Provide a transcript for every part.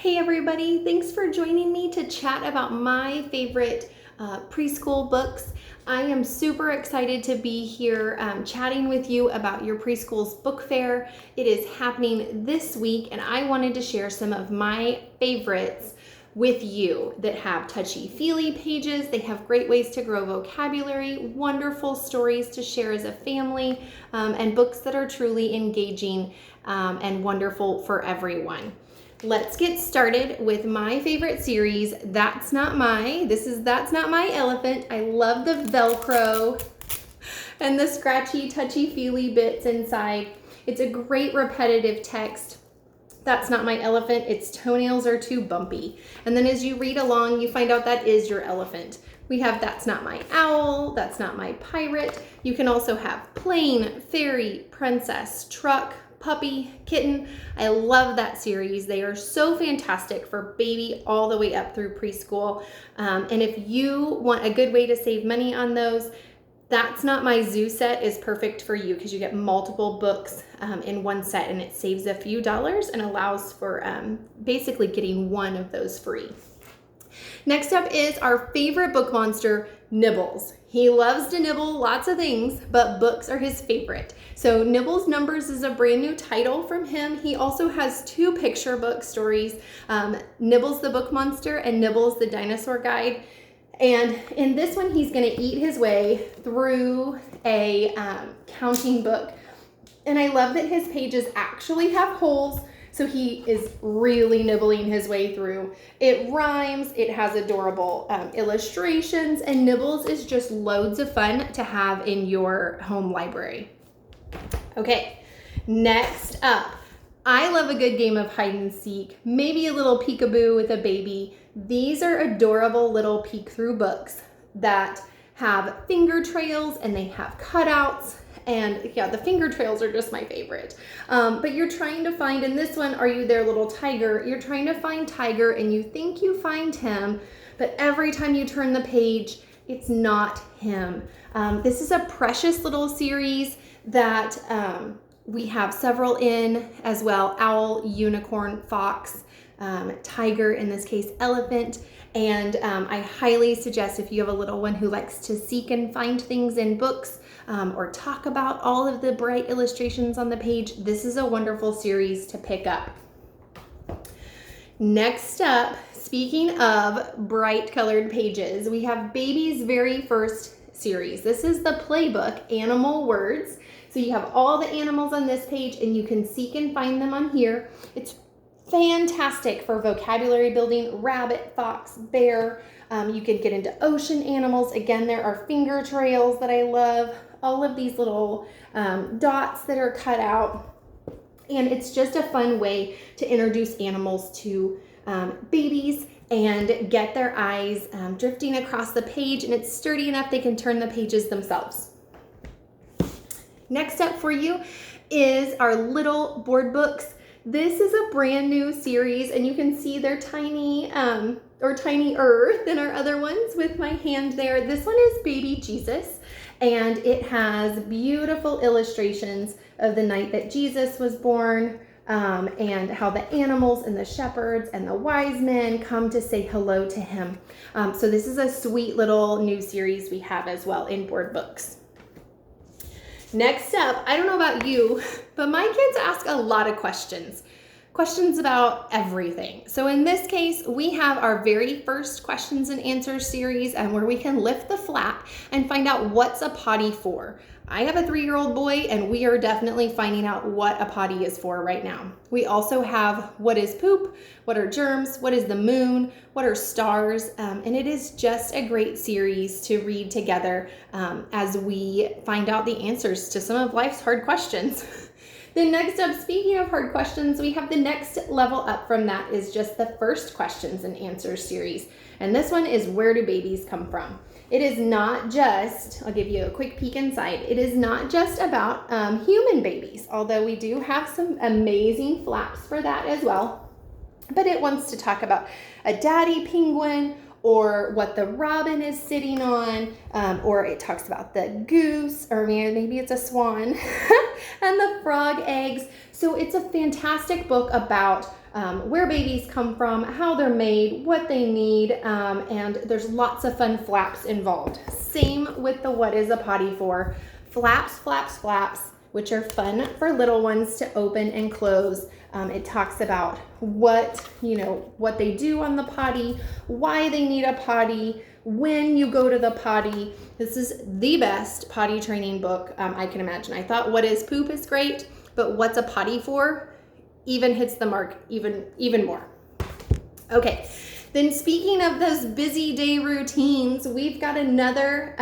Hey everybody, thanks for joining me to chat about my favorite preschool books. I am super excited to be here chatting with you about your preschool's book fair. It is happening this week and I wanted to share some of my favorites with you that have touchy-feely pages. They have great ways to grow vocabulary, wonderful stories to share as a family, and books that are truly engaging and wonderful for everyone. Let's get started with my favorite series, That's Not My Elephant. I love the Velcro and the scratchy, touchy-feely bits inside. It's a great repetitive text. That's not my elephant, its toenails are too bumpy. And then as you read along, you find out that is your elephant. We have That's Not My Owl, That's Not My Pirate. You can also have plane, fairy, princess, truck, puppy, kitten. I love that series. They are so fantastic for baby all the way up through preschool. And if you want a good way to save money on those, That's Not My Zoo set is perfect for you because you get multiple books in one set and it saves a few dollars and allows for basically getting one of those free. Next up is our favorite book monster, Nibbles. He loves to nibble lots of things, but books are his favorite. So Nibbles Numbers is a brand new title from him. He also has two picture book stories, Nibbles the Book Monster and Nibbles the Dinosaur Guide. And in this one, he's going to eat his way through a counting book. And I love that his pages actually have holes, so he is really nibbling his way through. It rhymes, it has adorable illustrations, and Nibbles is just loads of fun to have in your home library. Okay, next up, I love a good game of hide and seek, maybe a little peekaboo with a baby. These are adorable little peek through books that have finger trails and they have cutouts. And yeah, the finger trails are just my favorite. But you're trying to find, in this one, Are You There Little Tiger? You're trying to find Tiger and you think you find him, but every time you turn the page, it's not him. This is a precious little series that we have several in as well. Owl, unicorn, fox, tiger, in this case, elephant. And I highly suggest if you have a little one who likes to seek and find things in books or talk about all of the bright illustrations on the page, this is a wonderful series to pick up. Next up, speaking of bright colored pages, we have Baby's very first series. This is the playbook, Animal Words. So you have all the animals on this page and you can seek and find them on here. It's fantastic for vocabulary building, rabbit, fox, bear. You can get into ocean animals. Again, there are finger trails that I love. All of these little dots that are cut out. And it's just a fun way to introduce animals to babies and get their eyes drifting across the page. And it's sturdy enough they can turn the pages themselves. Next up for you is our little board books. This is a brand new series and you can see they're tiny or tinier than our other ones with my hand there. This one is Baby Jesus and it has beautiful illustrations of the night that Jesus was born and how the animals and the shepherds and the wise men come to say hello to him. So this is a sweet little new series we have as well in board books. Next up, I don't know about you, but my kids ask a lot of questions about everything. So in this case, we have our very first questions and answers series and where we can lift the flap and find out what's a potty for. I have a 3-year-old boy and we are definitely finding out what a potty is for right now. We also have what is poop, what are germs, what is the moon, what are stars, and it is just a great series to read together as we find out the answers to some of life's hard questions. Then next up, speaking of hard questions, we have the next level up from that is just the first questions and answers series. And this one is Where Do Babies Come From? It is not just, I'll give you a quick peek inside, it is not just about human babies, although we do have some amazing flaps for that as well. But it wants to talk about a daddy penguin or what the robin is sitting on, or it talks about the goose, or maybe it's a swan, and the frog eggs. So it's a fantastic book about where babies come from, how they're made, what they need, and there's lots of fun flaps involved. Same with the What is a Potty For? Flaps, flaps, flaps, which are fun for little ones to open and close. It talks about what they do on the potty, why they need a potty, when you go to the potty. This is the best potty training book I can imagine. I thought What is Poop is great, but What's a Potty For even hits the mark even more. Okay, then speaking of those busy day routines, we've got another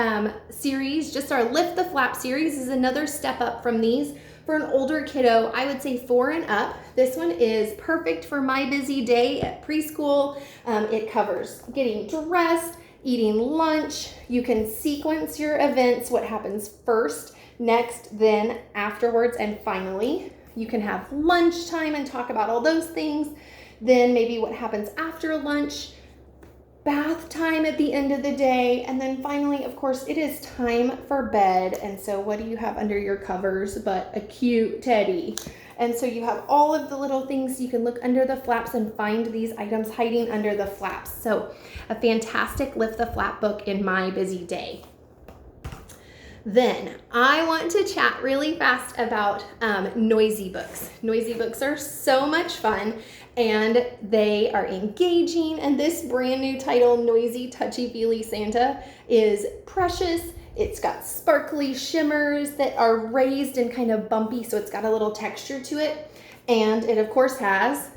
series. Just our Lift the Flap series is another step up from these. For an older kiddo, I would say 4 and up. This one is perfect for my busy day at preschool. It covers getting dressed, eating lunch. You can sequence your events, what happens first, next, then, afterwards, and finally. You can have lunchtime and talk about all those things. Then maybe what happens after lunch, bath time at the end of the day, and then finally, of course, it is time for bed. And so what do you have under your covers but a cute teddy? And so you have all of the little things. You can look under the flaps and find these items hiding under the flaps. So a fantastic Lift the Flap book in my busy day. Then I want to chat really fast about noisy books. Noisy books are so much fun and they are engaging. And this brand new title, Noisy Touchy Feely Santa, is precious. It's got sparkly shimmers that are raised and kind of bumpy, so it's got a little texture to it. And it of course has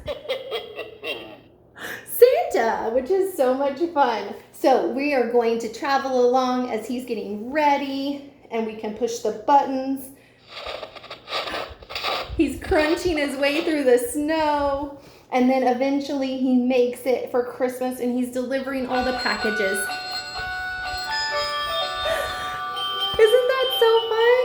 Santa, which is so much fun. So we are going to travel along as he's getting ready, and we can push the buttons. He's crunching his way through the snow, and then eventually he makes it for Christmas, and he's delivering all the packages. Isn't that so fun?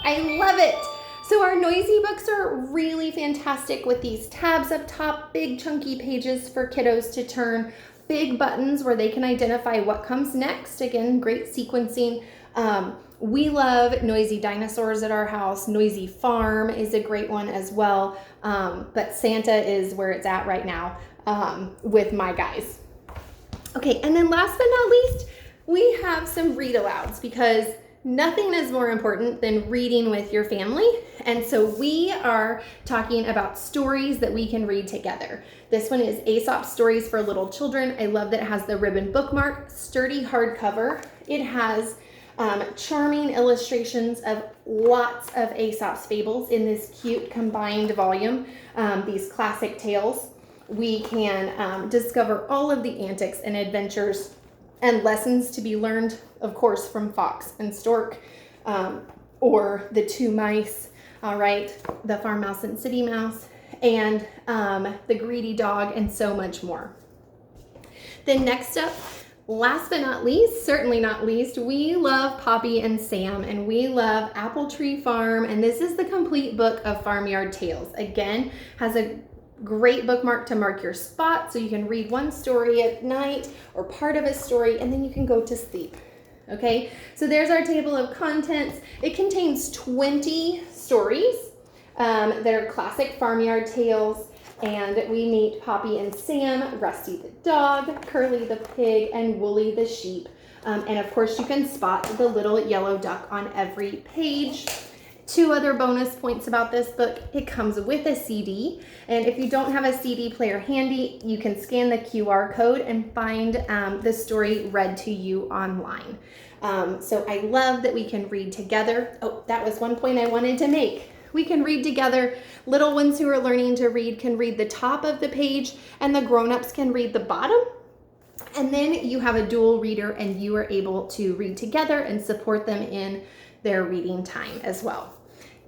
I love it. So our noisy books are really fantastic with these tabs up top, big chunky pages for kiddos to turn, big buttons where they can identify what comes next. Again, great sequencing. We love Noisy Dinosaurs at our house. Noisy Farm is a great one as well. But Santa is where it's at right now with my guys. Okay, and then last but not least, we have some read alouds because nothing is more important than reading with your family. And so we are talking about stories that we can read together. This one is Aesop Stories for Little Children. I love that it has the ribbon bookmark, sturdy hardcover. It has charming illustrations of lots of Aesop's fables in this cute combined volume, these classic tales. We can discover all of the antics and adventures and lessons to be learned, of course, from Fox and Stork, or the two mice, all right, the farm mouse and city mouse, and the greedy dog, and so much more. Then next up, last but not least, certainly not least, we love Poppy and Sam, and we love Apple Tree Farm, and this is the complete book of Farmyard Tales. Again, has a great bookmark to mark your spot so you can read one story at night or part of a story, and then you can go to sleep. Okay, so there's our table of contents. It contains 20 stories that are classic Farmyard Tales. And we meet Poppy and Sam, Rusty the dog, Curly the pig, and Woolly the sheep. And of course, you can spot the little yellow duck on every page. 2 other bonus points about this book: it comes with a CD. And if you don't have a CD player handy, you can scan the QR code and find the story read to you online. So I love that we can read together. Oh, that was one point I wanted to make. We can read together. Little ones who are learning to read can read the top of the page, and the grown-ups can read the bottom. And then you have a dual reader, and you are able to read together and support them in their reading time as well.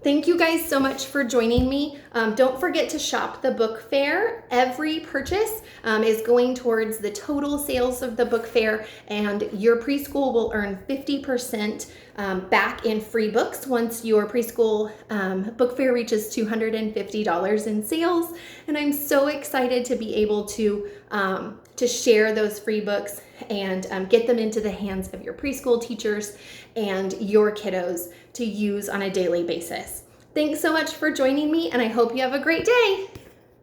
Thank you guys so much for joining me. Don't forget to shop the book fair. Every purchase is going towards the total sales of the book fair, and your preschool will earn 50% back in free books once your preschool book fair reaches $250 in sales. And I'm so excited to be able to share those free books and get them into the hands of your preschool teachers and your kiddos to use on a daily basis. Thanks so much for joining me, and I hope you have a great day.